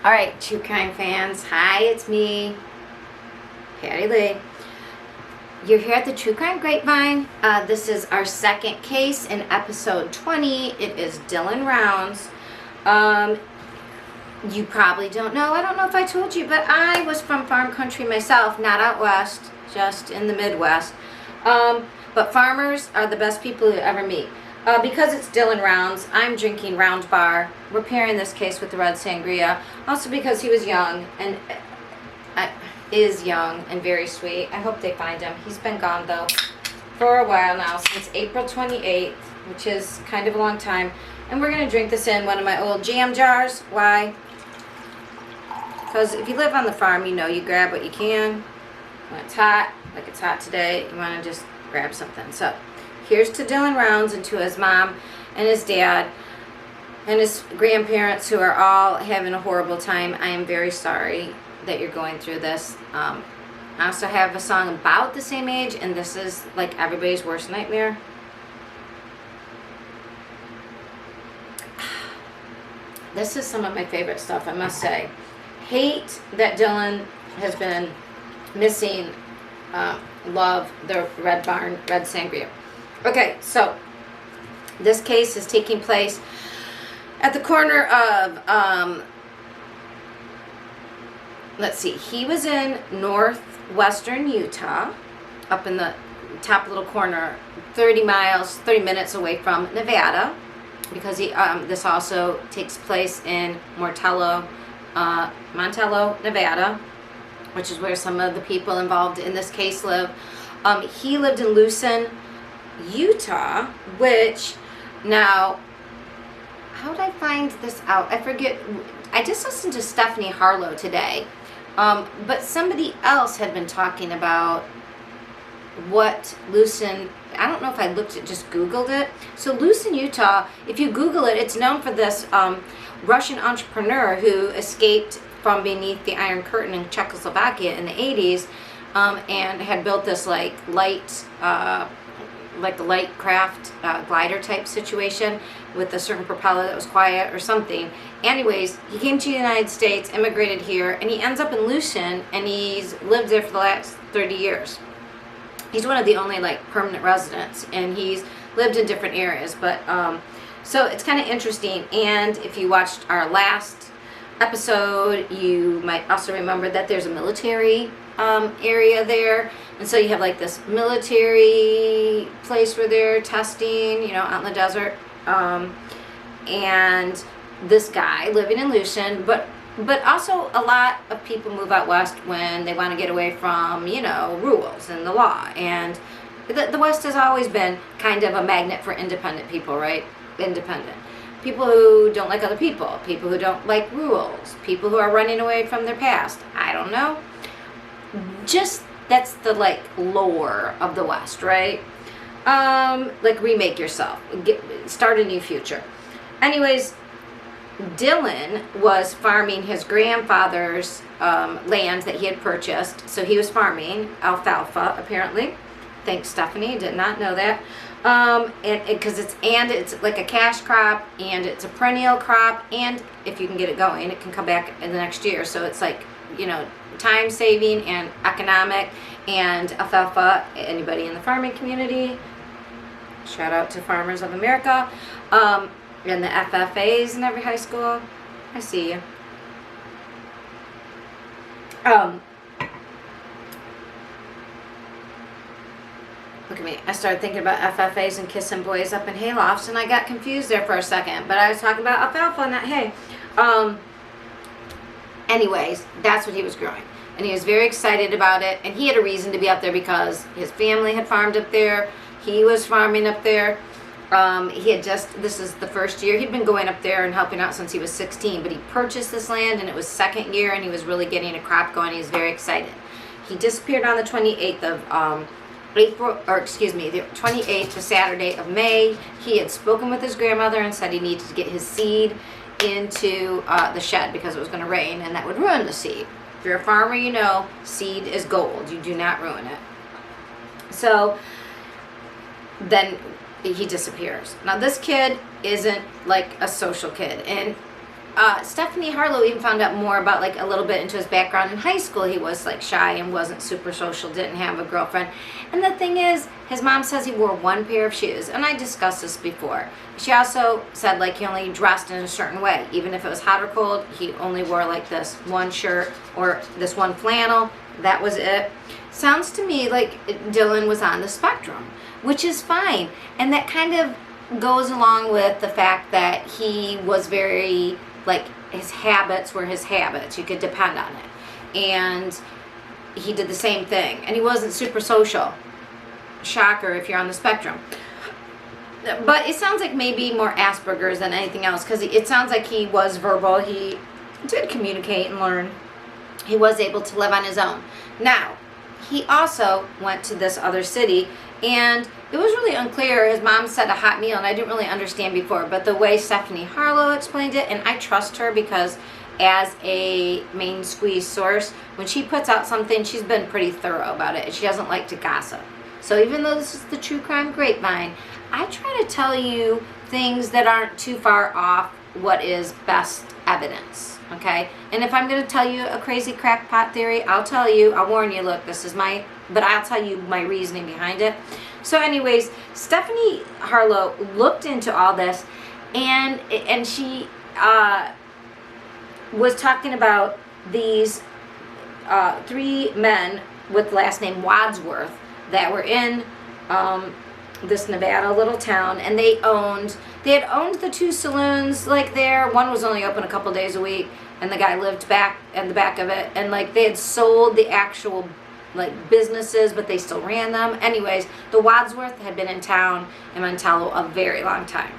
All right, true crime fans. Hi, it's me, Patti Lee. You're here at the True Crime Grapevine. This is our second case in episode 20. It is Dylan Rounds. You probably don't know. I don't know if I told you, but I was from farm country myself, not out west, just in the Midwest. But farmers are the best people you ever meet. Because it's Dylan Rounds, I'm drinking Round Bar. We're pairing this case with the red sangria. Also because he was young and is young and very sweet. I hope they find him. He's been gone though for a while now, since April 28th, which is kind of a long time. And we're gonna drink this in one of my old jam jars. Why? Because if you live on the farm, you know you grab what you can. When it's hot, like it's hot today, you wanna just grab something. So here's to Dylan Rounds and to his mom and his dad and his grandparents who are all having a horrible time. I am very sorry that you're going through this. I also have a song about the same age, and this is like everybody's worst nightmare. This is some of my favorite stuff, I must say. Hate that Dylan has been missing. Love the Red Barn Red Sangria. Okay, so this case is taking place at the corner of, let's see, he was in northwestern Utah, up in the top little corner, 30 minutes away from Nevada, because he, this also takes place in Montello, Nevada, which is where some of the people involved in this case live. He lived in Lucian, Utah, which now, how did I find this out? I forget. I just listened to Stephanie Harlowe today, but somebody else had been talking about what Lucian, I don't know if I looked at, just Googled it. So Lucian, Utah, if you Google it, it's known for this Russian entrepreneur who escaped from beneath the Iron Curtain in Czechoslovakia in the 80s, and had built this like the light craft glider type situation with a certain propeller that was quiet or something. Anyways, he came to the United States, immigrated here, and he ends up in Lucian, and he's lived there for the last 30 years. He's one of the only like permanent residents, and he's lived in different areas. But so it's kind of interesting. And if you watched our last episode, you might also remember that there's a military area there, and so you have like this military place where they're testing, you know, out in the desert, and this guy living in Lucian, but also a lot of people move out west when they want to get away from, you know, rules and the law. And the West has always been kind of a magnet for independent people, right? Independent people who don't like other people who don't like rules, people who are running away from their past. I don't know. Just that's the like lore of the West, right? Like remake yourself, start a new future. Anyways, Dylan was farming his grandfather's land that he had purchased. So he was farming alfalfa, apparently. Thanks, Stephanie. Did not know that. Because it's like a cash crop, and it's a perennial crop, and if you can get it going, it can come back in the next year. So it's like, you know, time saving and economic. And alfalfa, anybody in the farming community, shout out to Farmers of America, and the FFAs in every high school. I see you. Look at me. I started thinking about FFAs and kissing boys up in haylofts, and I got confused there for a second. But I was talking about alfalfa, not hay. Anyways, that's what he was growing. And he was very excited about it. And he had a reason to be up there because his family had farmed up there. He was farming up there. This is the first year. He'd been going up there and helping out since he was 16. But he purchased this land, and it was second year, and he was really getting a crop going. He was very excited. He disappeared on the 28th of the 28th to Saturday of May. He had spoken with his grandmother and said he needed to get his seed into the shed because it was going to rain, and that would ruin the seed. If you're a farmer, you know seed is gold. You do not ruin it. So then he disappears. Now this kid isn't like a social kid, and Stephanie Harlowe even found out more about, like, a little bit into his background. In high school, he was, like, shy and wasn't super social, didn't have a girlfriend. And the thing is, his mom says he wore one pair of shoes, and I discussed this before. She also said, like, he only dressed in a certain way. Even if it was hot or cold, he only wore, like, this one shirt or this one flannel. That was it. Sounds to me like Dylan was on the spectrum, which is fine. And that kind of goes along with the fact that he was very, like, his habits were his habits. You could depend on it. And he did the same thing. And he wasn't super social. Shocker if you're on the spectrum. But it sounds like maybe more Asperger's than anything else, because it sounds like he was verbal. He did communicate and learn. He was able to live on his own. Now, he also went to this other city, and it was really unclear. His mom said a hot meal, and I didn't really understand before, but the way Stephanie Harlowe explained it, and I trust her because as a main squeeze source, when she puts out something, she's been pretty thorough about it, and she doesn't like to gossip. So even though this is the True Crime Grapevine, I try to tell you things that aren't too far off what is best evidence, okay? And if I'm going to tell you a crazy crackpot theory, I'll tell you, I'll warn you, look, this is but I'll tell you my reasoning behind it. So anyways, Stephanie Harlowe looked into all this, and she was talking about these 3 men with the last name Wadsworth that were in this Nevada little town, and they had owned the 2 saloons, like, there. One was only open a couple days a week, and the guy lived back in the back of it, and, like, they had sold the actual, like, businesses, but they still ran them. Anyways, the Wadsworth had been in town in Montello a very long time.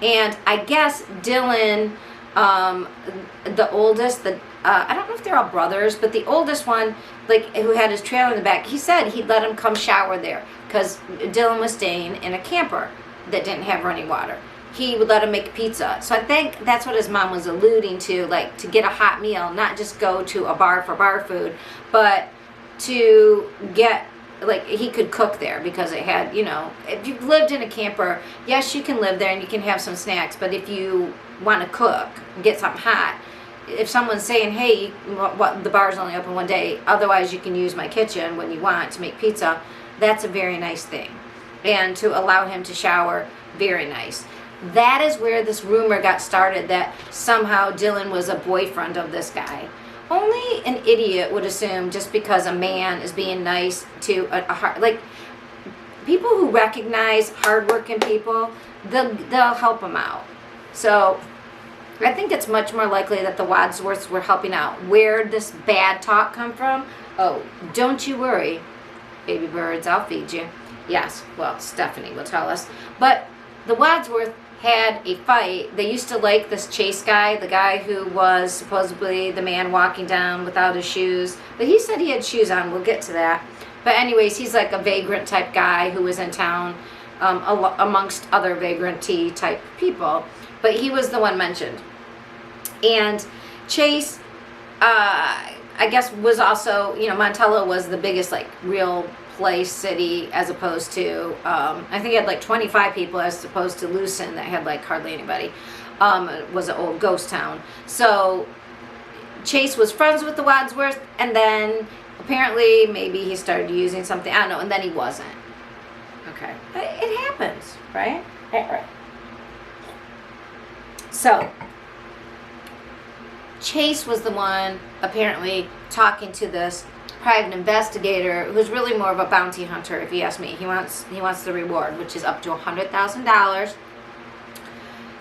And I guess Dylan, the oldest, I don't know if they're all brothers, but the oldest one, like, who had his trailer in the back, he said he'd let him come shower there because Dylan was staying in a camper that didn't have running water. He would let him make pizza. So I think that's what his mom was alluding to, like, to get a hot meal, not just go to a bar for bar food, but to get, like, he could cook there because it had, you know, if you've lived in a camper, yes, you can live there and you can have some snacks, but if you want to cook, get something hot, if someone's saying, hey, the bar's only open one day, otherwise you can use my kitchen when you want to make pizza, that's a very nice thing. And to allow him to shower, very nice. That is where this rumor got started that somehow Dylan was a boyfriend of this guy. Only an idiot would assume just because a man is being nice to a hard, like, people who recognize hardworking people, they'll help them out. So I think it's much more likely that the Wadsworths were helping out. Where'd this bad talk come from? Oh, don't you worry, baby birds, I'll feed you. Yes, well, Stephanie will tell us. But the Wadsworth had a fight. They used to like this Chase guy, the guy who was supposedly the man walking down without his shoes. But he said he had shoes on. We'll get to that. But anyways, he's like a vagrant type guy who was in town amongst other vagrant-y type people. But he was the one mentioned. And Chase, I guess, was also, you know, Montello was the biggest, like, real place, city, as opposed to, I think it had like 25 people as opposed to Lucian that had like hardly anybody. It was an old ghost town. So Chase was friends with the Wadsworth, and then apparently maybe he started using something, I don't know, and then he wasn't. Okay. It happens, right? Right. So Chase was the one apparently talking to this private investigator who's really more of a bounty hunter, if you ask me. He wants the reward, which is up to $100,000.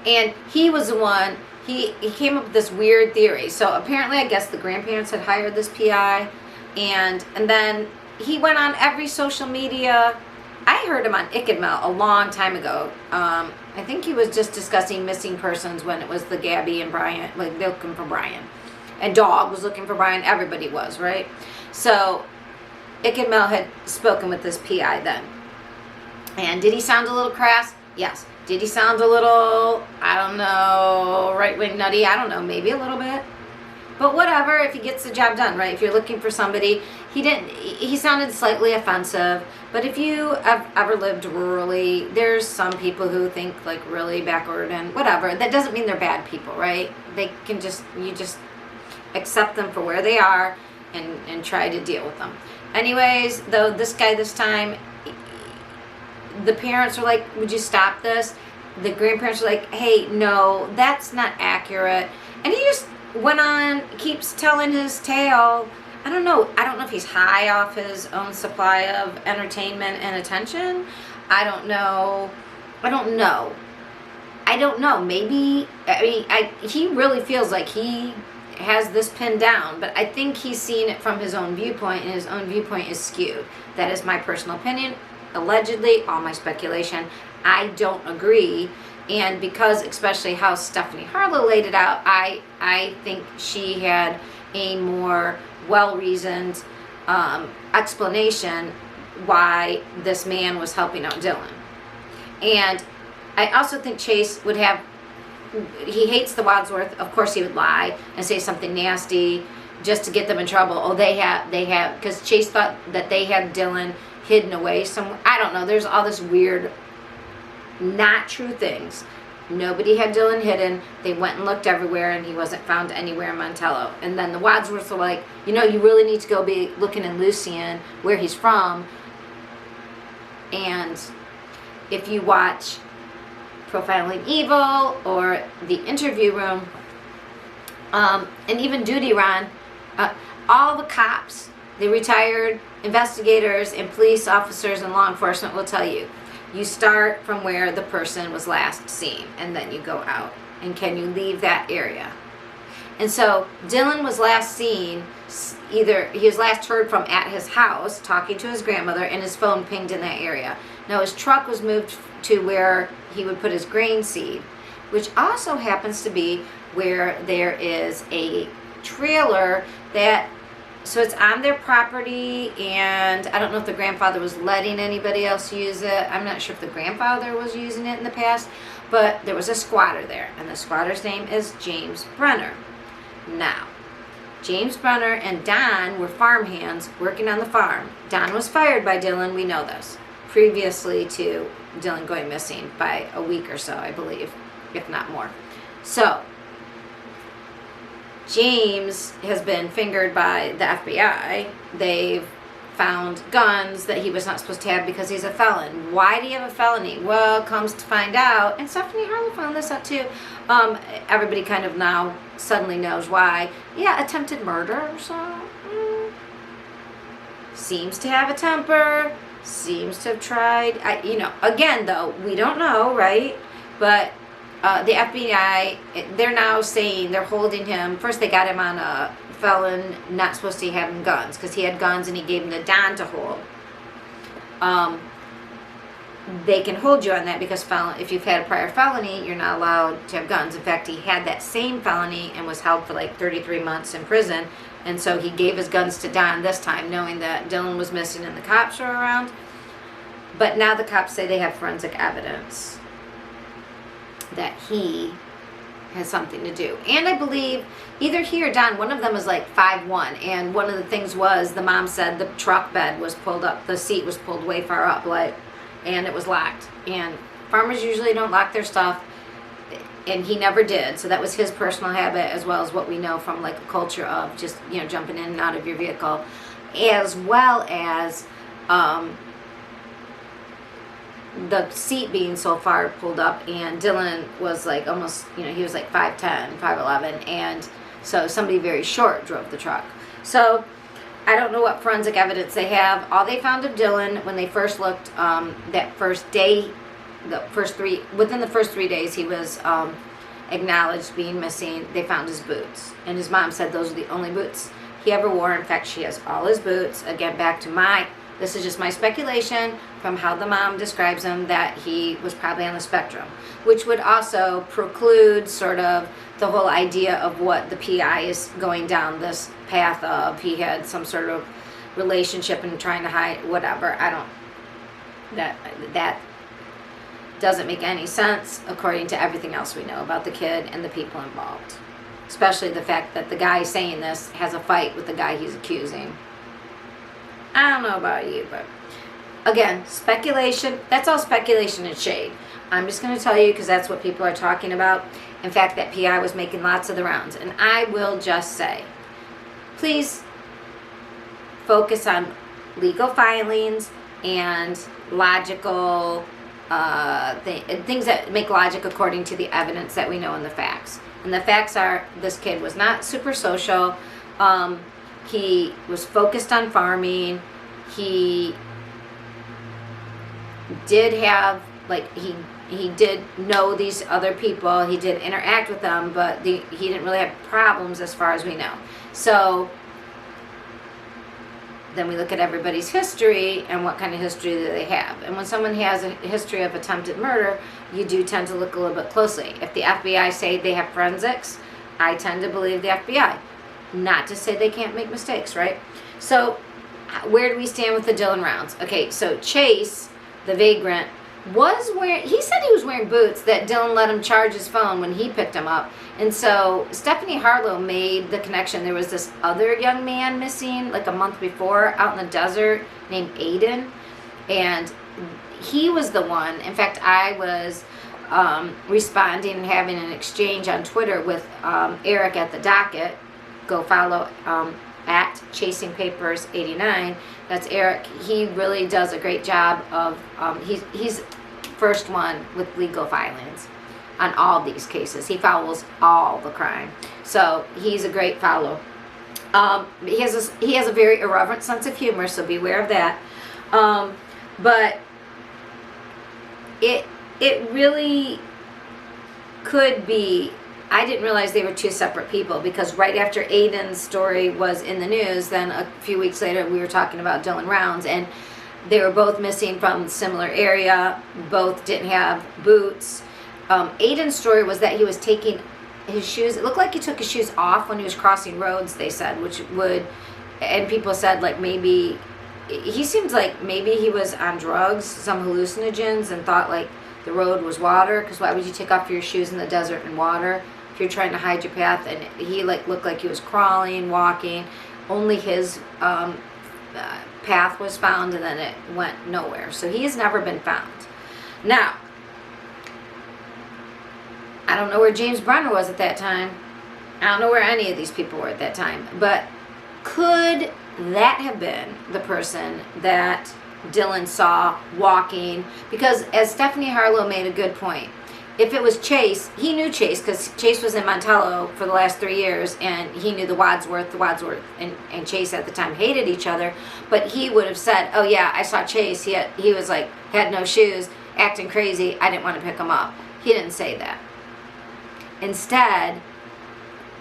And he was the one, he came up with this weird theory. So apparently, I guess the grandparents had hired this PI, and then he went on every social media. I heard him on Ichabod a long time ago. I think he was just discussing missing persons when it was the Gabby and Brian, like, looking for Brian. And Dog was looking for Brian. Everybody was, right? So Ichabod had spoken with this PI then. And did he sound a little crass? Yes. Did he sound a little, I don't know, right-wing nutty? I don't know, maybe a little bit. But whatever, if he gets the job done, right? If you're looking for somebody, he didn't, he sounded slightly offensive, but if you have ever lived rurally, there's some people who think like really backward and whatever. That doesn't mean they're bad people, right? They can just, you just accept them for where they are and try to deal with them. Anyways, though, this guy this time, the parents are like, would you stop this? The grandparents are like, hey, no, that's not accurate. And he just went on, keeps telling his tale. I don't know if he's high off his own supply of entertainment and attention. I don't know. Maybe, he really feels like he has this pinned down, but I think he's seeing it from his own viewpoint, and his own viewpoint is skewed. That is my personal opinion. Allegedly, all my speculation. I don't agree, and because especially how Stephanie Harlowe laid it out, I think she had a more well-reasoned explanation why this man was helping out Dylan. And I also think Chase would have, he hates the Wadsworth. Of course he would lie and say something nasty just to get them in trouble. Oh, they have, because Chase thought that they had Dylan hidden away somewhere. I don't know. There's all this weird, not true things. Nobody had Dylan hidden. They went and looked everywhere, and he wasn't found anywhere in Montello. And then the Wadsworths were like, you really need to go be looking in Lucian, where he's from. And if you watch Profiling Evil or The Interview Room, and even Duty Run, all the cops, the retired investigators and police officers and law enforcement will tell you, you start from where the person was last seen, and then you go out. And can you leave that area? And so Dylan was last seen, either he was last heard from at his house talking to his grandmother, and his phone pinged in that area. Now his truck was moved to where he would put his grain seed, which also happens to be where there is a trailer that, so it's on their property, and I don't know if the grandfather was letting anybody else use it. I'm not sure if the grandfather was using it in the past, but there was a squatter there, and the squatter's name is James Brenner. Now, James Brenner and Don were farmhands working on the farm. Don was fired by Dylan, we know this, previously to Dylan going missing by a week or so, I believe, if not more. So, James has been fingered by the FBI. They've found guns that he was not supposed to have because he's a felon. Why do you have a felony? Well, comes to find out, and Stephanie Harlowe found this out too. Everybody kind of now suddenly knows why. Yeah, attempted murder, so seems to have a temper, seems to have tried. Again though, we don't know, right? But the FBI, they're now saying they're holding him. First, they got him on a felon, not supposed to have him guns, because he had guns and he gave them to Don to hold. They can hold you on that because if you've had a prior felony, you're not allowed to have guns. In fact, he had that same felony and was held for like 33 months in prison. And so he gave his guns to Don this time, knowing that Dylan was missing and the cops were around. But now the cops say they have forensic evidence that he has something to do. And I believe either he or Don, one of them was like 5'1", and one of the things was, the mom said the truck bed was pulled up, the seat was pulled way far up, and it was locked. And farmers usually don't lock their stuff, and he never did. So that was his personal habit, as well as what we know from like a culture of just, jumping in and out of your vehicle, as well as the seat being so far pulled up, and Dylan was like almost, he was like 5'10", 5'11", and so somebody very short drove the truck. So I don't know what forensic evidence they have. All they found of Dylan when they first looked, that first day, within the first 3 days he was acknowledged being missing, they found his boots, and his mom said those are the only boots he ever wore. In fact, she has all his boots. Again, back to this is just my speculation from how the mom describes him, that he was probably on the spectrum, which would also preclude sort of the whole idea of what the PI is going down this path of. He had some sort of relationship and trying to hide whatever. That doesn't make any sense according to everything else we know about the kid and the people involved, especially the fact that the guy saying this has a fight with the guy he's accusing. I don't know about you, but again, speculation. That's all speculation and shade. I'm just going to tell you because that's what people are talking about. In fact, that PI was making lots of the rounds. And I will just say, please focus on legal filings and logical things that make logic according to the evidence that we know and the facts. And the facts are, this kid was not super social. He was focused on farming. He did have, like, he did know these other people. He did interact with them, but he didn't really have problems as far as we know. So then we look at everybody's history and what kind of history do they have. And when someone has a history of attempted murder, you do tend to look a little bit closely. If the FBI say they have forensics, I tend to believe the FBI. Not to say they can't make mistakes, right? So where do we stand with the Dylan rounds? Okay, so Chase, the vagrant, was wearing, he said he was wearing boots that Dylan let him charge his phone when he picked him up. And so Stephanie Harlowe made the connection. There was this other young man missing like a month before out in the desert named Aiden. And he was the one. In fact, I was responding and having an exchange on Twitter with Eric at the docket. Go follow at Chasing Papers 89. That's Eric. He really does a great job of, he's first one with legal filings on all these cases. He follows all the crime. So he's a great follow. He has a very irreverent sense of humor, so beware of that. But it really could be, I didn't realize they were two separate people, because right after Aiden's story was in the news, then a few weeks later we were talking about Dylan Rounds, and they were both missing from similar area. Both didn't have boots. Aiden's story was that he was taking his shoes. It looked like he took his shoes off when he was crossing roads, they said, which would, and people said like maybe, he seems like maybe he was on drugs, some hallucinogens, and thought like the road was water, because why would you take off your shoes in the desert and water if you're trying to hide your path? And he like looked like he was crawling, walking. Only his path was found, and then it went nowhere. So he has never been found. Now, I don't know where James Brenner was at that time. I don't know where any of these people were at that time. But could that have been the person that Dylan saw walking? Because as Stephanie Harlowe made a good point, if it was Chase, he knew Chase because Chase was in Montello for the last 3 years, and he knew the Wadsworth and Chase at the time hated each other, but he would have said, oh yeah, I saw Chase, he was like, had no shoes, acting crazy, I didn't want to pick him up. He didn't say that. Instead,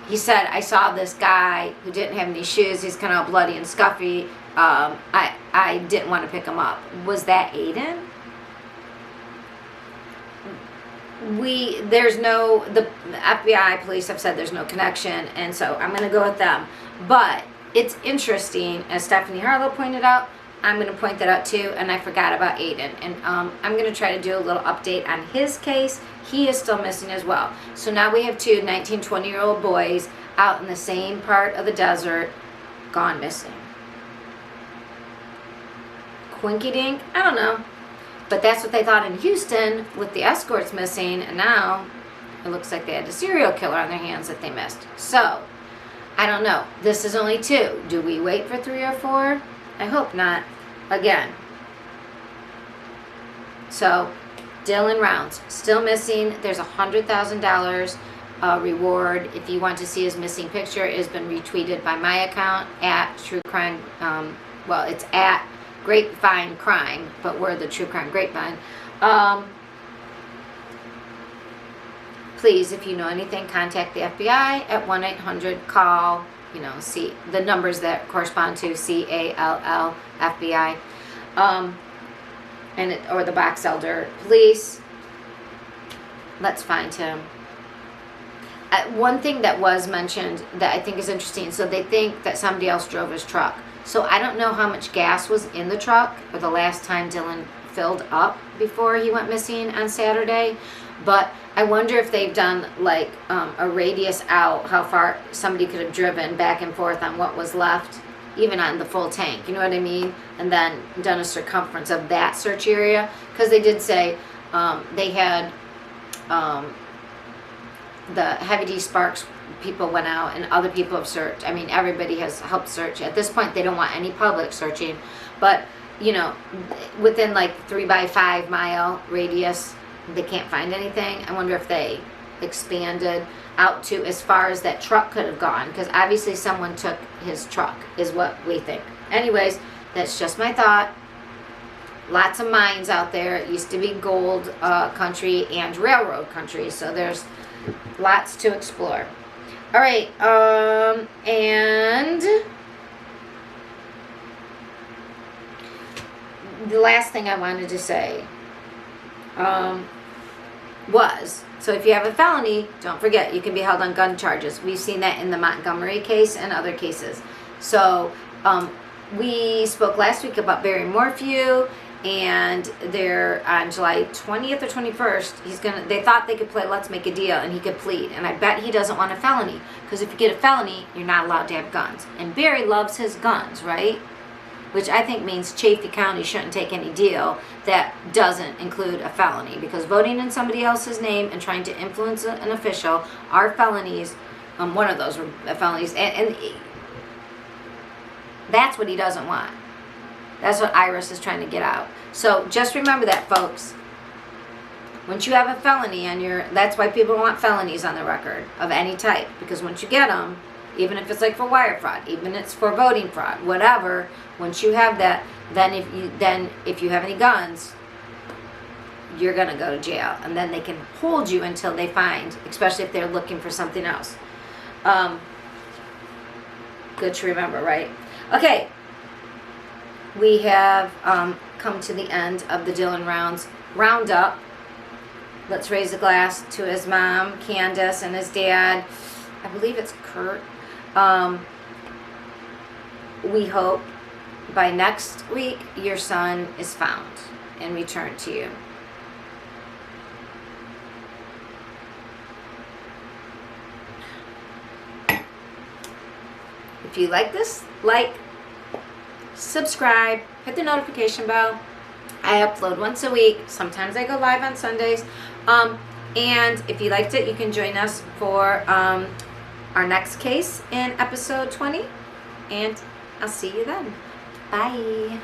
he said, I saw this guy who didn't have any shoes, he's kind of bloody and scuffy, I didn't want to pick him up. Was that Aiden? The FBI police have said there's no connection, and so I'm going to go with them. But it's interesting, as Stephanie Harlowe pointed out, I'm going to point that out too, and I forgot about Aiden. And I'm going to try to do a little update on his case. He is still missing as well. So now we have two 19, 20-year-old boys out in the same part of the desert, gone missing. Quinky dink? I don't know. But that's what they thought in Houston with the escorts missing, and now it looks like they had a serial killer on their hands that they missed. So, I don't know. This is only 2. Do we wait for 3 or 4? I hope not. Again. So, Dylan Rounds, still missing. There's $100,000 reward. If you want to see his missing picture, it has been retweeted by my account at True Crime. It's at Grapevine Crime, but we're the True Crime Grapevine. Please, if you know anything, contact the FBI at 1-800-CALL, see the numbers that correspond to CALL FBI, or the box elder. Please, let's find him. One thing that was mentioned that I think is interesting, so they think that somebody else drove his truck. So I don't know how much gas was in the truck or the last time Dylan filled up before he went missing on Saturday. But I wonder if they've done like a radius out, how far somebody could have driven back and forth on what was left even on the full tank, you know what I mean? And then done a circumference of that search area, because they did say they had the Heavy D Sparks people went out and other people have searched. I mean, everybody has helped search. At this point, they don't want any public searching, but you know, within like 3 by 5 mile radius, they can't find anything. I wonder if they expanded out to as far as that truck could have gone, because obviously someone took his truck, is what we think. Anyways, that's just my thought. Lots of mines out there. It used to be gold country and railroad country, so there's lots to explore. All right, and the last thing I wanted to say was, so if you have a felony, don't forget, you can be held on gun charges. We've seen that in the Montgomery case and other cases. So we spoke last week about Barry Morphew, and they're on July 20th or 21st, they thought they could play Let's Make a Deal and he could plead. And I bet he doesn't want a felony, because if you get a felony, you're not allowed to have guns. And Barry loves his guns, right? Which I think means Chaffee County shouldn't take any deal that doesn't include a felony, because voting in somebody else's name and trying to influence an official are felonies. One of those were felonies, and that's what he doesn't want. That's what Iris is trying to get out. So just remember that, folks. Once you have a felony on that's why people want felonies on the record of any type, because once you get them, even if it's like for wire fraud, even if it's for voting fraud, whatever, once you have that, then if you have any guns, you're going to go to jail. And then they can hold you until they find, especially if they're looking for something else. Good to remember, right? Okay. We have come to the end of the Dylan Roundup. Let's raise a glass to his mom, Candace, and his dad. I believe it's Kurt. We hope by next week your son is found and returned to you. If you like this, subscribe, hit the notification bell. I upload once a week. Sometimes I go live on Sundays. And if you liked it, you can join us for our next case in episode 20. And I'll see you then. Bye.